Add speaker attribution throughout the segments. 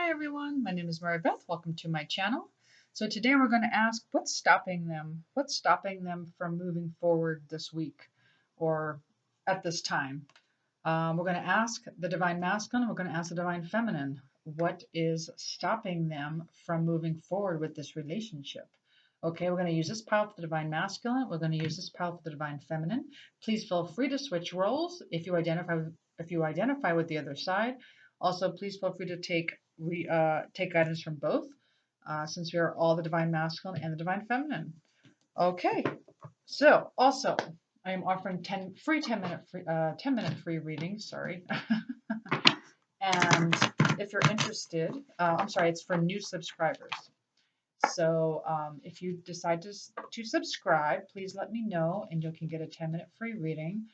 Speaker 1: Hi everyone, my name is Mary Beth. Welcome to my channel. So today we're going to ask what's stopping them? What's stopping them from moving forward this week or at this time? We're going to ask the Divine Masculine and we're going to ask the Divine Feminine. What is stopping them from moving forward with this relationship? Okay, we're going to use this pile for the Divine Masculine. We're going to use this pile for the Divine Feminine. Please feel free to switch roles if you identify with the other side. Also, please feel free to take guidance from both, since we are all the Divine Masculine and the Divine Feminine. Okay, so also I am offering 10 minute free readings. Sorry, and if you're interested, I'm sorry, it's for new subscribers. So if you decide to subscribe, please let me know, and you can get a 10-minute free reading.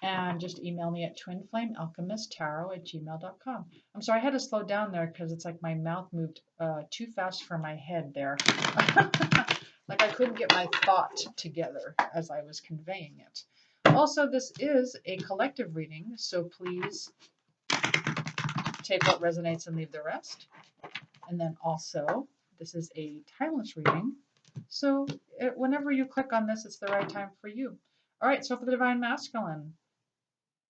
Speaker 1: And just email me at twinflamealchemisttarot@gmail.com. I'm sorry, I had to slow down there because it's like my mouth moved too fast for my head there. Like I couldn't get my thought together as I was conveying it. Also, this is a collective reading, so please take what resonates and leave the rest. And then also, this is a timeless reading, so whenever you click on this, it's the right time for you. All right, so for the Divine Masculine,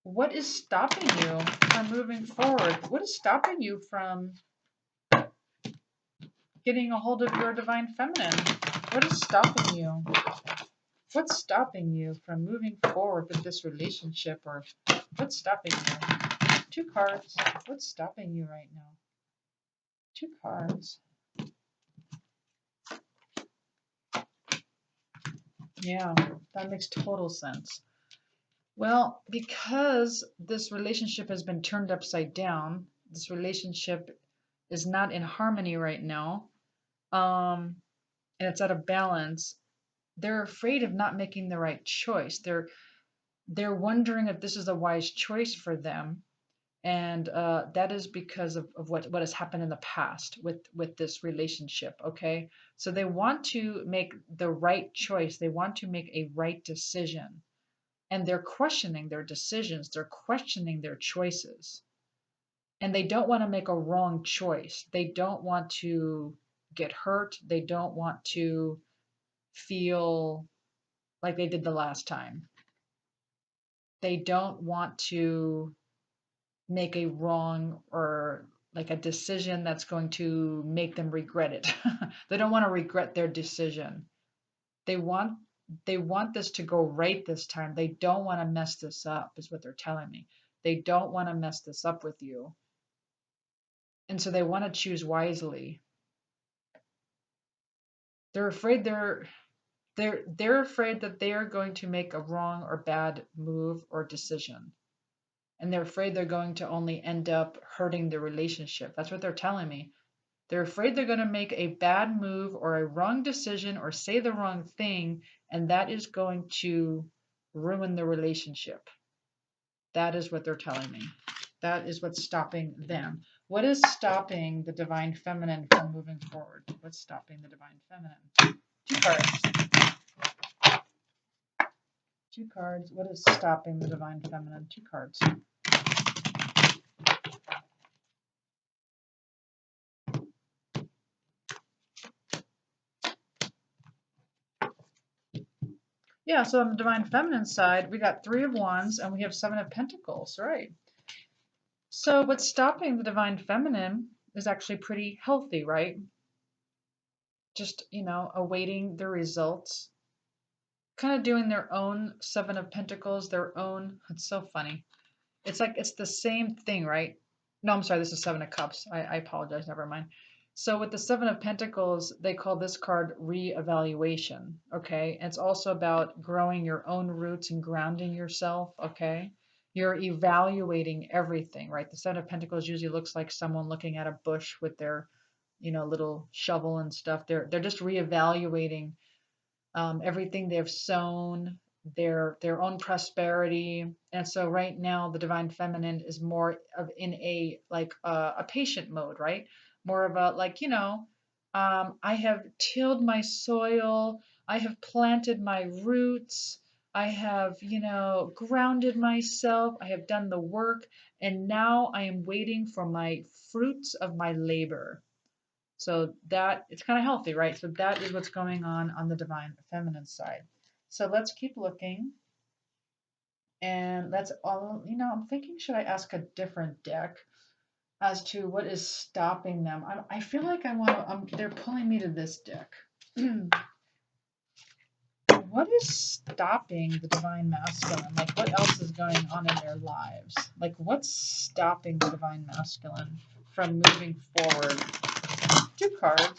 Speaker 1: what is stopping you from moving forward? What is stopping you from getting a hold of your Divine Feminine? What is stopping you? What's stopping you from moving forward with this relationship? Or what's stopping you? 2 cards. What's stopping you right now? 2 cards. Yeah, that makes total sense. Well, because this relationship has been turned upside down, this relationship is not in harmony right now, and it's out of balance, they're afraid of not making the right choice. They're wondering if this is a wise choice for them, and that is because of what has happened in the past with this relationship. Okay, so they want to make the right choice. They want to make a right decision. And they're questioning their decisions, they're questioning their choices. And they don't want to make a wrong choice. They don't want to get hurt. They don't want to feel like they did the last time. They don't want to make a wrong or like a decision that's going to make them regret it. They don't want to regret their decision. They want this to go right this time. They don't want to mess this up, is what they're telling me. They don't want to mess this up with you. And so they want to choose wisely. They're afraid they're afraid that they are going to make a wrong or bad move or decision. And they're afraid they're going to only end up hurting the relationship. That's what they're telling me. They're afraid they're going to make a bad move or a wrong decision or say the wrong thing, and that is going to ruin the relationship. That is what they're telling me. That is what's stopping them. What is stopping the Divine Feminine from moving forward? What's stopping the Divine Feminine? 2 cards. 2 cards. What is stopping the Divine Feminine? 2 cards. Yeah, so on the Divine Feminine side, we got 3 of Wands and we have 7 of Pentacles, right? So what's stopping the Divine Feminine is actually pretty healthy, right? Just, awaiting the results, kind of doing their own 7 of Pentacles, their own, it's so funny. It's like, it's the same thing, right? No, I'm sorry, this is 7 of Cups. I apologize, never mind. So with the 7 of Pentacles, they call this card reevaluation, okay? And it's also about growing your own roots and grounding yourself, okay? You're evaluating everything, right? The 7 of Pentacles usually looks like someone looking at a bush with their, little shovel and stuff. They're just reevaluating everything they've sown, their own prosperity. And so right now the Divine Feminine is more of in a patient mode, right? More of a I have tilled my soil, I have planted my roots, I have, grounded myself. I have done the work. And now I am waiting for my fruits of my labor. So that it's kind of healthy, right? So that is what's going on the divine feminine side. So let's keep looking. And let's all, I'm thinking, should I ask a different deck as to what is stopping them? I feel like I want to, they're pulling me to this deck. What is stopping the divine masculine? Like, what else is going on in their lives? Like, what's stopping the divine masculine from moving forward? 2 cards.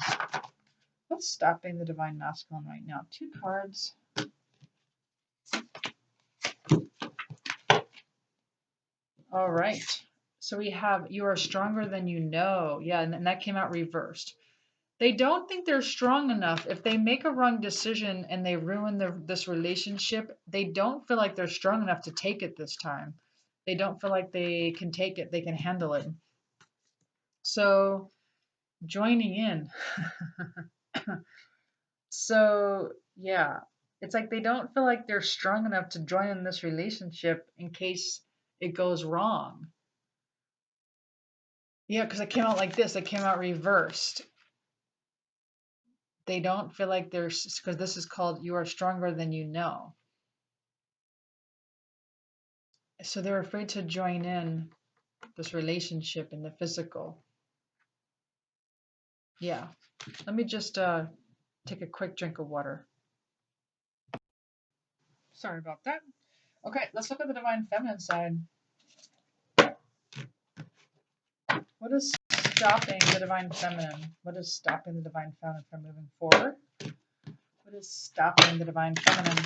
Speaker 1: What's stopping the divine masculine right now? 2 cards. All right. So we have, you are stronger than you know. Yeah, and that came out reversed. They don't think they're strong enough. If they make a wrong decision and they ruin this relationship, they don't feel like they're strong enough to take it this time. They don't feel like they can take it, they can handle it. So, joining in. So, yeah, it's like they don't feel like they're strong enough to join in this relationship in case it goes wrong. Yeah, because it came out like this, it came out reversed. They don't feel like they're, because this is called you are stronger than you know. So they're afraid to join in this relationship in the physical. Yeah. Let me just take a quick drink of water. Sorry about that. Okay, let's look at the divine feminine side. What is stopping the divine feminine? What is stopping the divine feminine from moving forward? What is stopping the divine feminine?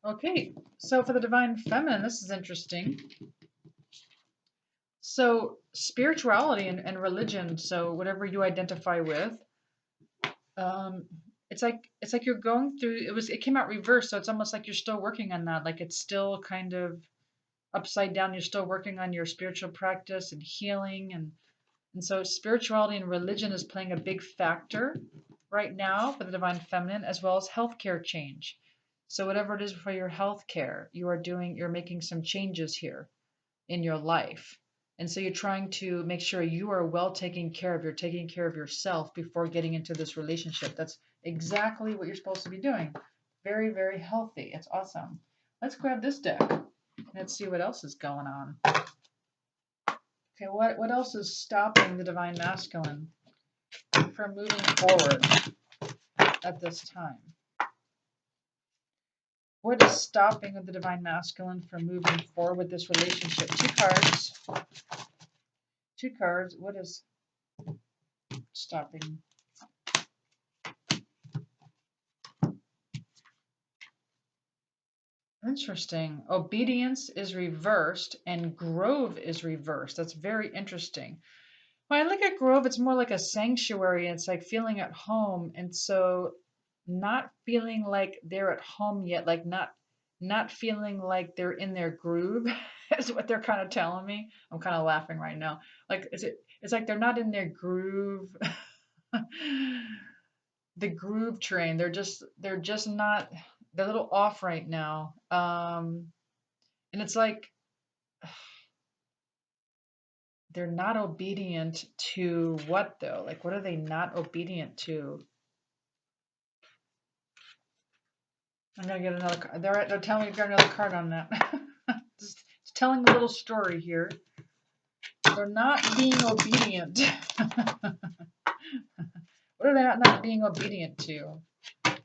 Speaker 1: Okay, so for the divine feminine, this is interesting. So spirituality and religion, so whatever you identify with, it's like you're going through, it came out reversed, so it's almost like you're still working on that. Like it's still kind of upside down. You're still working on your spiritual practice and healing, and so spirituality and religion is playing a big factor right now for the divine feminine, as well as healthcare change. So whatever it is for your healthcare, you're making some changes here in your life. And so you're trying to make sure you are well taken care of. You're taking care of yourself before getting into this relationship. That's exactly what you're supposed to be doing. Very, very healthy. It's awesome. Let's grab this deck. Let's see what else is going on. Okay, what else is stopping the divine masculine from moving forward at this time? What is stopping the divine masculine from moving forward with this relationship? 2 cards. 2 cards. What is stopping? Interesting. Obedience is reversed and grove is reversed. That's very interesting. When I look at grove, it's more like a sanctuary. It's like feeling at home. And so not feeling like they're at home yet, like not feeling like they're in their groove is what they're kind of telling me. I'm kind of laughing right now. Like it's like they're not in their groove. The groove train. They're just not, they're a little off right now. And it's like they're not obedient to what though? Like what are they not obedient to? I'm gonna get another card. They're telling me to get another card on that. Just telling a little story here. They're not being obedient. What are they not being obedient to?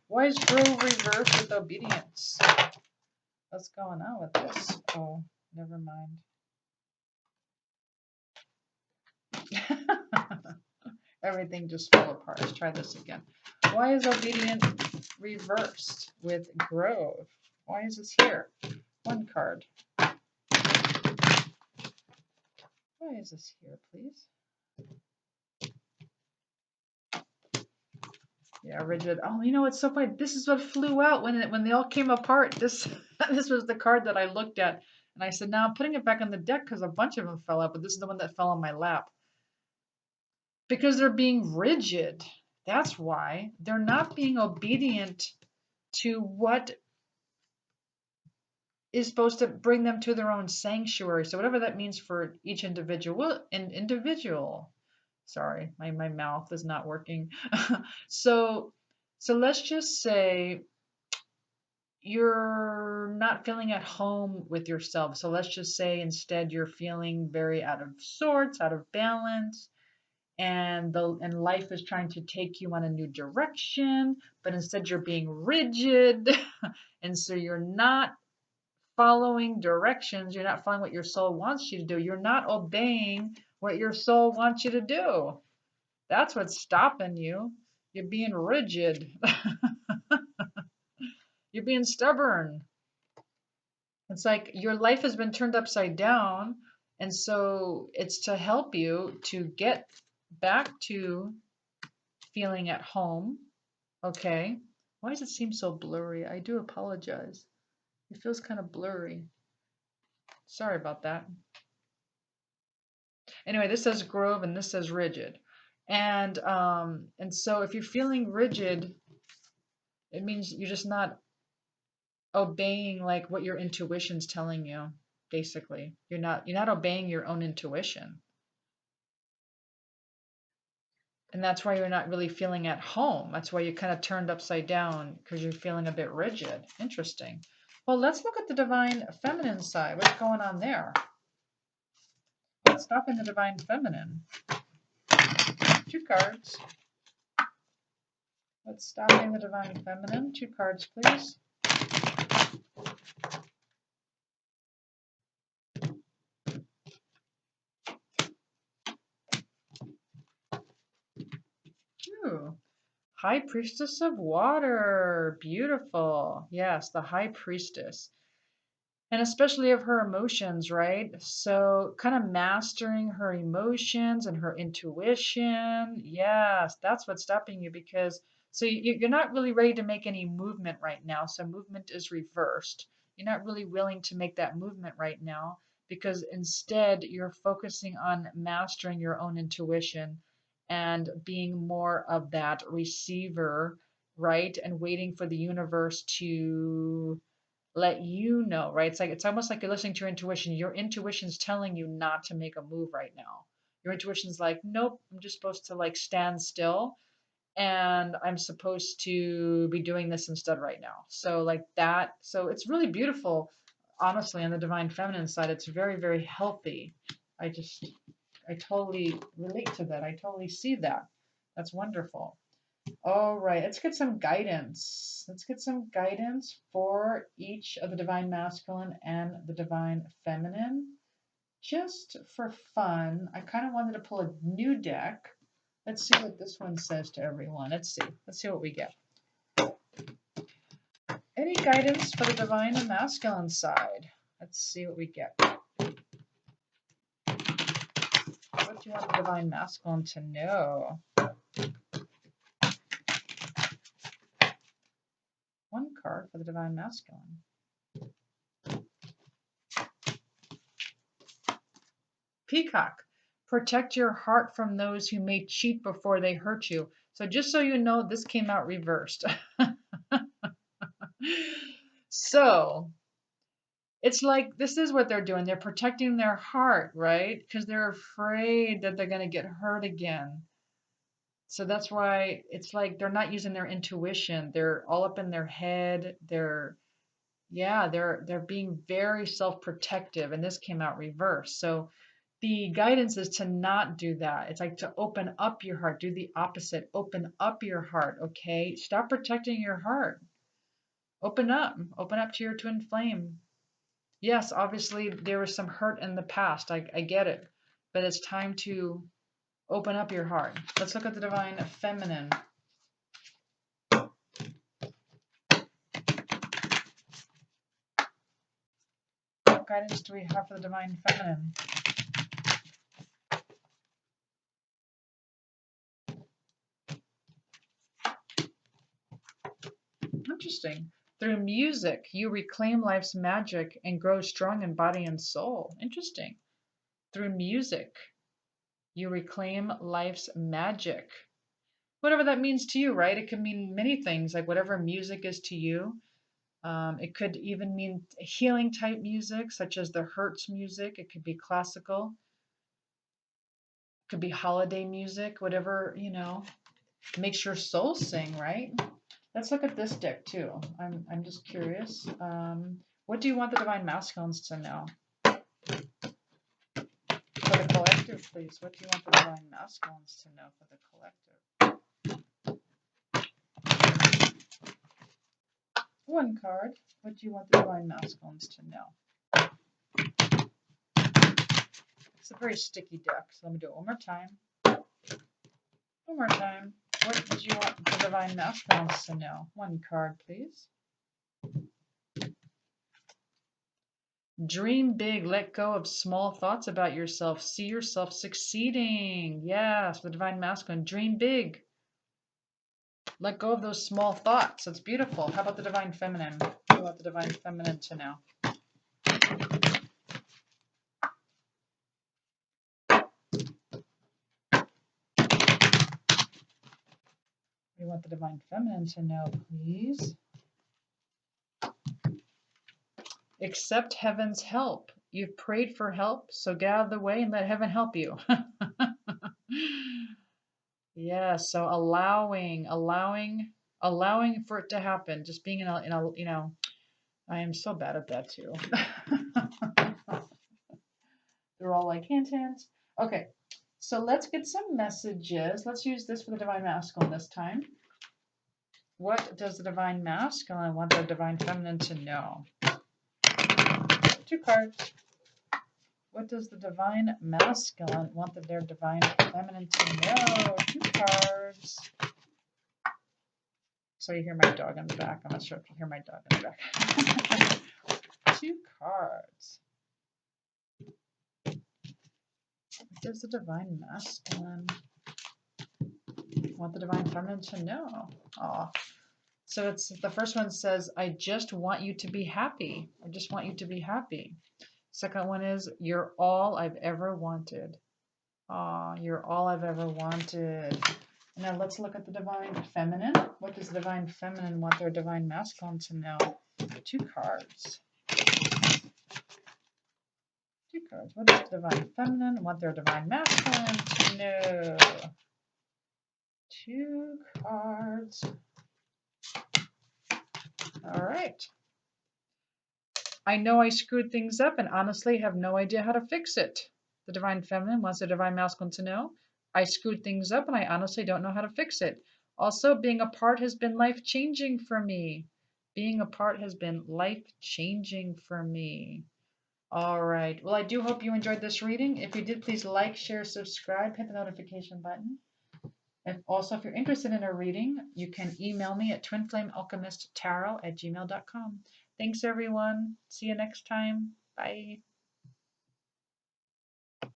Speaker 1: Why is grove reversed with obedience? What's going on with this? Oh, never mind. Everything just fell apart. Let's try this again. Why is obedience reversed with grove? Why is this here? 1 card. Why is this here, please? Yeah, rigid. Oh, you know what's so funny? This is what flew out when they all came apart. This this was the card that I looked at And I said, now I'm putting it back on the deck because a bunch of them fell out, but this is the one that fell on my lap. Because they're being rigid. That's why. They're not being obedient to what is supposed to bring them to their own sanctuary. So whatever that means for each individual. Sorry, my mouth is not working. so let's just say you're not feeling at home with yourself. So let's just say instead you're feeling very out of sorts, out of balance, and life is trying to take you on a new direction, but instead you're being rigid, and so you're not following directions. You're not following what your soul wants you to do. You're not obeying what your soul wants you to do. That's what's stopping you. You're being rigid. You're being stubborn. It's like your life has been turned upside down. And so it's to help you to get back to feeling at home. Okay. Why does it seem so blurry? I do apologize. It feels kind of blurry. Sorry about that. Anyway, this says grove and this says rigid. And so if you're feeling rigid, it means you're just not obeying like what your intuition's telling you, basically. You're not obeying your own intuition. And that's why you're not really feeling at home. That's why you kind of turned upside down, because you're feeling a bit rigid. Interesting. Well, let's look at the divine feminine side. What's going on there? What's stopping the divine feminine? 2 cards. What's stopping the divine feminine? 2 cards, please. Ooh. High Priestess of Water. Beautiful. Yes, the High Priestess. And especially of her emotions, right? So kind of mastering her emotions and her intuition. Yes, that's what's stopping you, because so you're not really ready to make any movement right now. So movement is reversed. You're not really willing to make that movement right now, because instead you're focusing on mastering your own intuition and being more of that receiver, right? And waiting for the universe to let you know, right? It's almost like you're listening to your intuition. Your intuition's telling you not to make a move right now. Your intuition's like, nope, I'm just supposed to like stand still, and I'm supposed to be doing this instead right now. So like that. So it's really beautiful. Honestly, on the divine feminine side, it's very, very healthy. I totally relate to that. I totally see that. That's wonderful. All right, let's get some guidance. Let's get some guidance for each of the divine masculine and the divine feminine. Just for fun, I kind of wanted to pull a new deck. Let's see what this one says to everyone. Let's see. Let's see what we get. Any guidance for the divine and masculine side? Let's see what we get. What do you want the divine masculine to know? One card for the divine masculine. Peacock. Protect your heart from those who may cheat before they hurt you. So just so you know, this came out reversed. So it's like this is what they're doing. They're protecting their heart, right? Because they're afraid that they're going to get hurt again. So that's why it's like they're not using their intuition. They're all up in their head. They're being very self-protective, and this came out reversed. So the guidance is to not do that. It's like to open up your heart. Do the opposite. Open up your heart, okay? Stop protecting your heart. Open up. Open up to your twin flame. Yes, obviously there was some hurt in the past. I get it. But it's time to open up your heart. Let's look at the divine feminine. What guidance do we have for the divine feminine? Interesting. Through music, you reclaim life's magic and grow strong in body and soul. Interesting. Through music, you reclaim life's magic. Whatever that means to you, right? It could mean many things, like whatever music is to you. It could even mean healing type music, such as the Hertz music. It could be classical. It could be holiday music, whatever, makes your soul sing, right? Let's look at this deck too. I'm just curious. What do you want the Divine Masculines to know? For the collective, please. What do you want the Divine Masculines to know for the collective? One card. What do you want the Divine Masculines to know? It's a very sticky deck, so let me do it one more time. One more time. What did you want the Divine Masculines to know? One card, please. Dream big. Let go of small thoughts about yourself. See yourself succeeding. Yes, the Divine Masculine. Dream big. Let go of those small thoughts. That's beautiful. How about the Divine Feminine? What do you want the Divine Feminine to know? We want the Divine Feminine to know, please. Accept heaven's help. You've prayed for help, so get out of the way and let heaven help you. Yeah, so allowing for it to happen. Just being in a, I am so bad at that too. They're all like hint, hint. Okay, so let's get some messages. Let's use this for the Divine Masculine this time. What does the Divine Masculine want the Divine Feminine to know? 2 cards. What does the Divine Masculine want their Divine Feminine to know? 2 cards. So you hear my dog in the back. I'm not sure if you hear my dog in the back. 2 cards. What does the Divine Masculine want the Divine Feminine to know? Aw. So it's the first one says, I just want you to be happy. I just want you to be happy. Second one is, you're all I've ever wanted. Aw, you're all I've ever wanted. Now let's look at the Divine Feminine. What does the Divine Feminine want their Divine Masculine to know? 2 cards. 2 cards. What does the Divine Feminine want their Divine Masculine to know? 2 cards. All right. I know I screwed things up and honestly have no idea how to fix it. The Divine Feminine wants the Divine Masculine to know, I screwed things up and I honestly don't know how to fix it. Also, being apart has been life-changing for me. Being apart has been life-changing for me. All right. Well, I do hope you enjoyed this reading. If you did, please like, share, subscribe, hit the notification button. And also, if you're interested in a reading, you can email me at twinflamealchemisttarot@gmail.com. Thanks, everyone. See you next time. Bye.